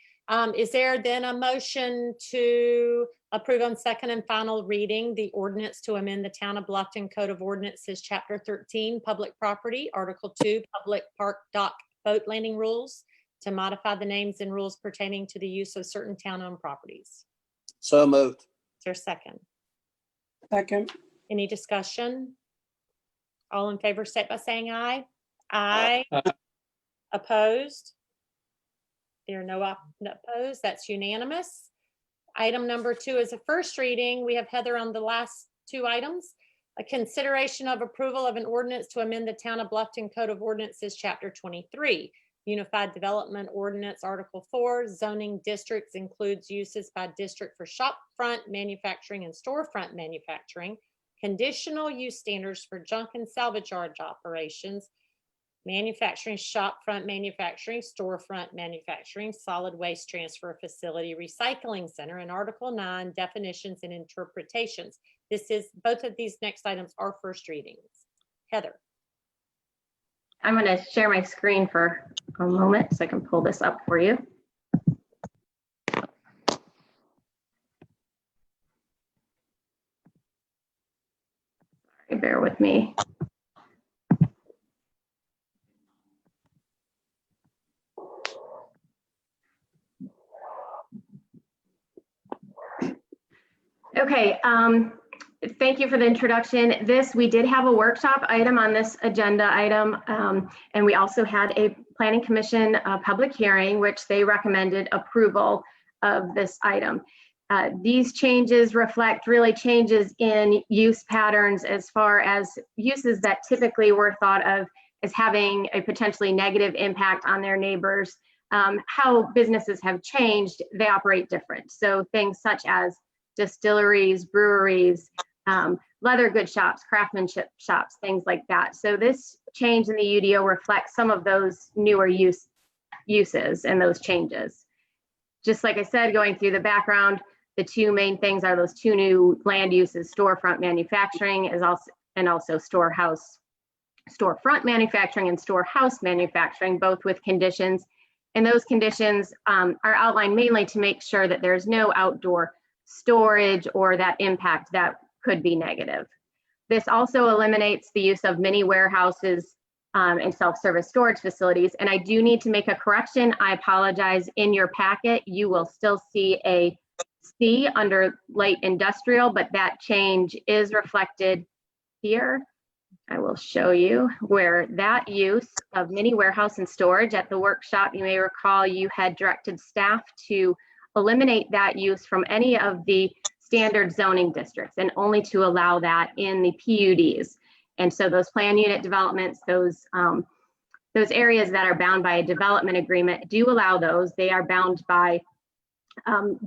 B: Is there then a motion to approve on second and final reading the ordinance to amend the Town of Bluffton Code of Ordinances, Chapter 13, Public Property, Article 2, Public Park, Dock, Boat Landing Rules, to modify the names and rules pertaining to the use of certain town-owned properties?
C: So moved.
B: Is there a second?
F: Second.
B: Any discussion? All in favor, state by saying aye. Aye. Opposed? There are no opposed. That's unanimous. Item number 2 is a first reading. We have Heather on the last 2 items. A consideration of approval of an ordinance to amend the Town of Bluffton Code of Ordinances, Chapter 23, Unified Development Ordinance, Article 4, zoning districts includes uses by district for shop front manufacturing and storefront manufacturing, conditional use standards for junk and salvage yard operations, manufacturing, shop front manufacturing, storefront manufacturing, solid waste transfer facility, recycling center, and Article 9, definitions and interpretations. Both of these next items are first readings. Heather.
H: I'm going to share my screen for a moment so I can pull this up for you. Sorry, bear with me. Okay, thank you for the introduction. We did have a workshop item on this agenda item, and we also had a Planning Commission public hearing, which they recommended approval of this item. These changes reflect really changes in use patterns as far as uses that typically were thought of as having a potentially negative impact on their neighbors. How businesses have changed, they operate different. So things such as distilleries, breweries, leather goods shops, craftsmanship shops, things like that. So this change in the UDO reflects some of those newer uses and those changes. Just like I said, going through the background, The two main things are those two new land uses, storefront manufacturing and also storefront manufacturing and storehouse manufacturing, both with conditions. And those conditions are outlined mainly to make sure that there's no outdoor storage or that impact that could be negative. This also eliminates the use of mini warehouses and self-service storage facilities. And I do need to make a correction. I apologize. In your packet, you will still see a C under light industrial, but that change is reflected here. I will show you where that use of mini warehouse and storage at the workshop, you may recall you had directed staff to eliminate that use from any of the standard zoning districts and only to allow that in the PUDs. And so those plan unit developments, those areas that are bound by a development agreement do allow those. They are bound by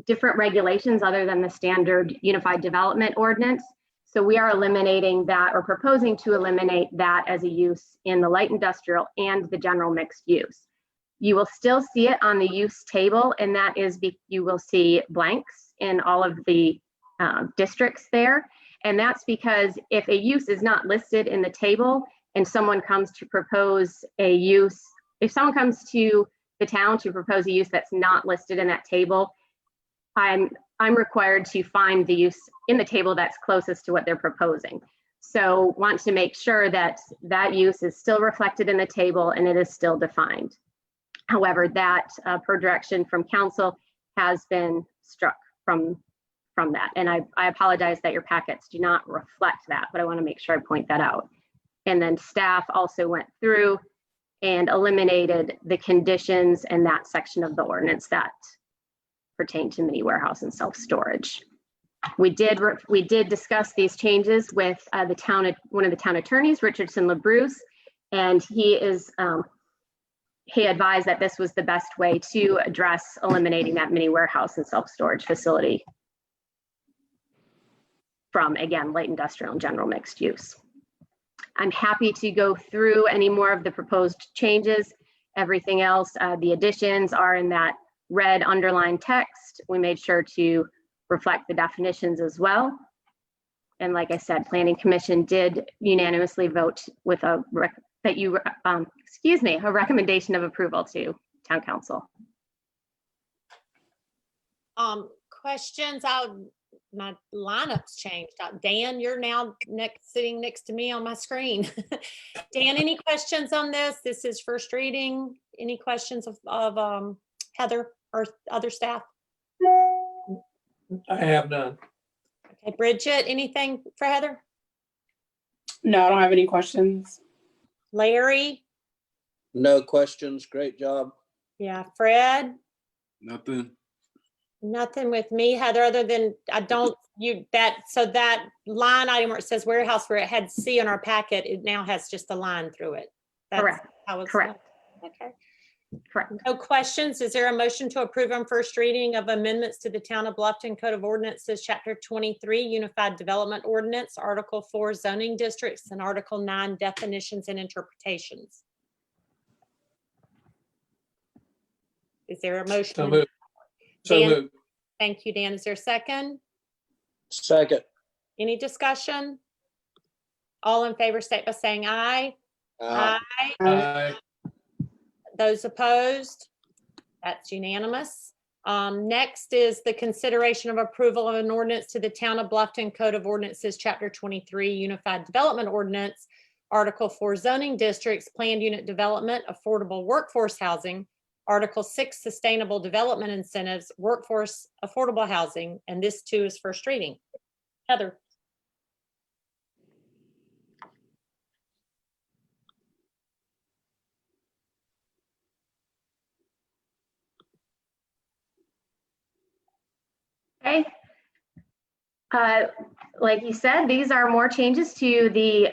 H: different regulations other than the standard unified development ordinance. So we are eliminating that, or proposing to eliminate that as a use in the light industrial and the general mixed use. You will still see it on the use table, and that is, you will see blanks in all of the districts there. And that's because if a use is not listed in the table and someone comes to propose a use, if someone comes to the town to propose a use that's not listed in that table, I'm required to find the use in the table that's closest to what they're proposing. So want to make sure that that use is still reflected in the table and it is still defined. However, that per direction from council has been struck from that. And I apologize that your packets do not reflect that, but I want to make sure I point that out. And then staff also went through and eliminated the conditions in that section of the ordinance that pertain to mini warehouse and self-storage. We did discuss these changes with one of the town attorneys, Richardson LaBruce, and he advised that this was the best way to address eliminating that mini warehouse and self-storage facility from, again, light industrial and general mixed use. I'm happy to go through any more of the proposed changes. Everything else, the additions are in that red underlined text. We made sure to reflect the definitions as well. And like I said, Planning Commission did unanimously vote with a recommendation of approval to Town Council.
B: Questions? My lineup's changed. Dan, you're now sitting next to me on my screen. Dan, any questions on this? This is first reading. Any questions of Heather or other staff?
E: I have none.
B: Okay, Bridget, anything for Heather?
F: No, I don't have any questions.
B: Larry?
C: No questions. Great job.
B: Yeah, Fred?
D: Nothing.
B: Nothing with me, Heather, other than so that line item where it says warehouse, where it had C on our packet, it now has just a line through it. That's
H: Correct.
B: How it's
H: Correct.
B: Okay.
H: Correct.
B: No questions. Is there a motion to approve on first reading of amendments to the Town of Bluffton Code of Ordinances, Chapter 23, Unified Development Ordinance, Article 4, Zoning Districts, and Article 9, Definitions and Interpretations? Is there a motion?
E: So moved. So
B: Dan?
E: moved.
B: Thank you, Dan. Is there a second?
C: Second.
B: Any discussion? All in favor, state by saying aye. Aye.
E: Aye.
B: Those opposed? That's unanimous. Next is the consideration of approval of an ordinance to the Town of Bluffton Code of Ordinances, Chapter 23, Unified Development Ordinance, Article 4, Zoning Districts, Planned Unit Development, Affordable Workforce Housing, Article 6, Sustainable Development Incentives, Workforce Affordable Housing, and this too is first reading. Heather.
H: Okay. Like you said, these are more changes to the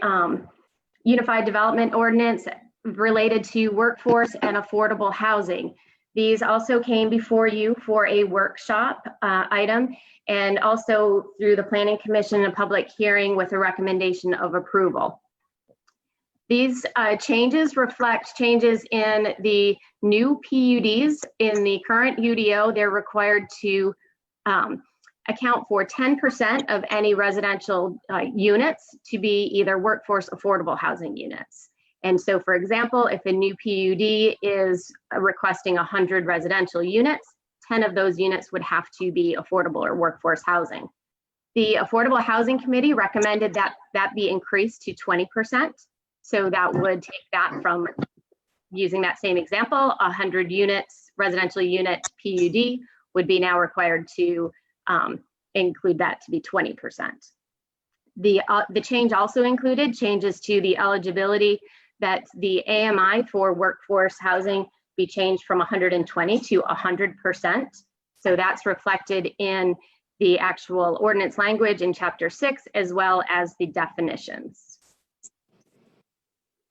H: Unified Development Ordinance related to workforce and affordable housing. These also came before you for a workshop item and also through the Planning Commission, a public hearing with a recommendation of approval. These changes reflect changes in the new PUDs. In the current UDO, they're required to account for 10% of any residential units to be either workforce affordable housing units. And so, for example, if a new PUD is requesting 100 residential units, 10 of those units would have to be affordable or workforce housing. The Affordable Housing Committee recommended that that be increased to 20%. So that would take that from, using that same example, 100 units, residential unit PUD would be now required to include that to be 20%. The change also included changes to the eligibility that the AMI for workforce housing be changed from 120 to 100%. So that's reflected in the actual ordinance language in Chapter 6, as well as the definitions.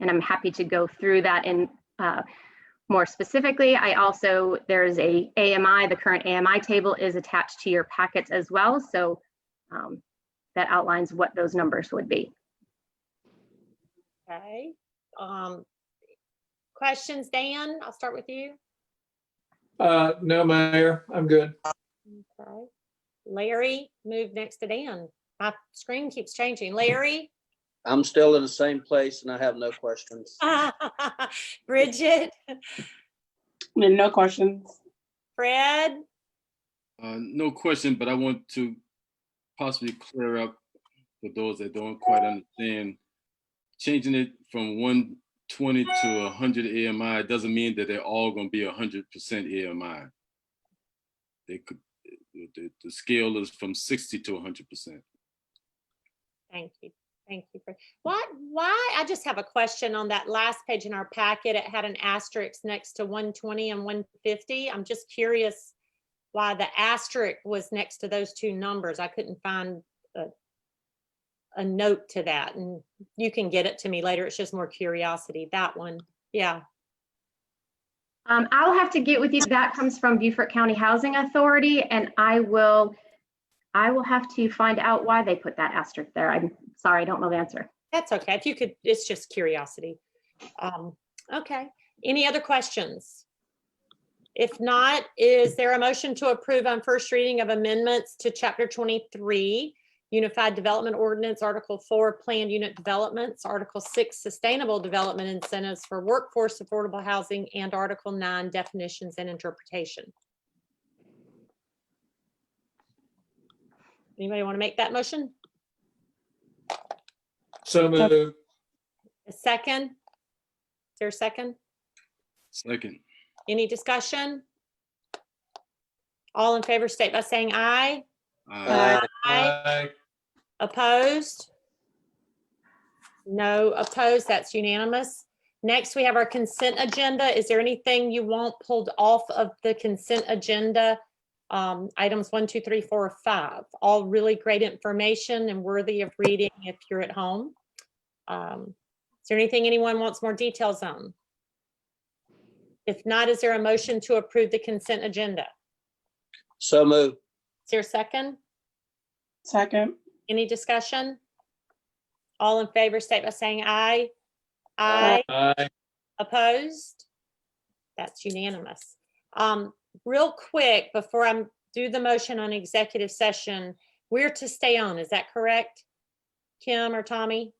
H: And I'm happy to go through that in more specifically. There's a AMI, the current AMI table is attached to your packets as well. So that outlines what those numbers would be.
B: Okay. Questions, Dan? I'll start with you.
E: No, Mayor, I'm good.
B: Okay. Larry, move next to Dan. My screen keeps changing. Larry?
C: I'm still in the same place and I have no questions.
B: Bridget?
F: No questions.
B: Fred?
D: No question, but I want to possibly clear up for those that don't quite understand. Changing it from 120 to 100 AMI doesn't mean that they're all going to be 100% AMI. They could. The scale is from 60 to 100%.
B: Thank you. Thank you. Why? I just have a question on that last page in our packet. It had an asterisk next to 120 and 150. I'm just curious why the asterisk was next to those two numbers. I couldn't find a note to that, and you can get it to me later. It's just more curiosity. That one. Yeah.
H: I'll have to get with you. That comes from Beaufort County Housing Authority, and I will have to find out why they put that asterisk there. I'm sorry, I don't know the answer.
B: That's okay. If you could, it's just curiosity. Okay. Any other questions? If not, is there a motion to approve on first reading of amendments to Chapter 23, Unified Development Ordinance, Article 4, Planned Unit Developments, Article 6, Sustainable Development Incentives for Workforce Affordable Housing, and Article 9, Definitions and Interpretation? Anybody want to make that motion?
E: So moved.
B: A second? Is there a second?
D: Second.
B: Any discussion? All in favor state by saying aye.
C: Aye.
E: Aye.
B: Opposed? No opposed. That's unanimous. Next, we have our consent agenda. Is there anything you want pulled off of the consent agenda? Items 1, 2, 3, 4, 5. All really great information and worthy of reading if you're at home. Is there anything anyone wants more details on? If not, is there a motion to approve the consent agenda?
C: So moved.
B: Is there a second?
F: Second.
B: Any discussion? All in favor state by saying aye. Aye.
E: Aye.
B: Opposed? That's unanimous. Real quick, before I do the motion on executive session, we're to stay on, is that correct? Kim or Tommy?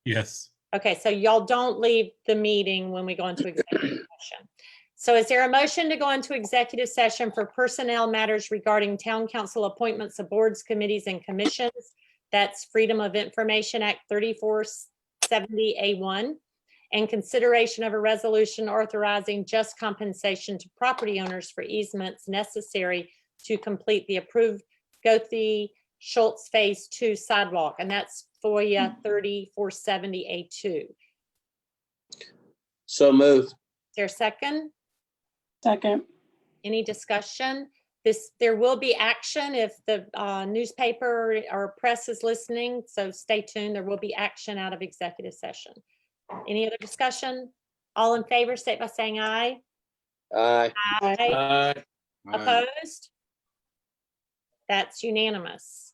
J: Yes.
B: Okay, so y'all don't leave the meeting when we go into executive session. So is there a motion to go into executive session for personnel matters regarding town council appointments of boards, committees, and commissions? That's Freedom of Information Act 3470A1, and consideration of a resolution authorizing just compensation to property owners for easements necessary to complete the approved Goethe-Schultz Phase 2 sidewalk, and that's FOIA 3470A2.
C: So moved.
B: Is there a second?
F: Second.
B: Any discussion? There will be action if the newspaper or press is listening, so stay tuned. There will be action out of executive session. Any other discussion? All in favor, state by saying aye.
C: Aye.
B: Aye.
E: Aye.
B: Opposed? That's unanimous.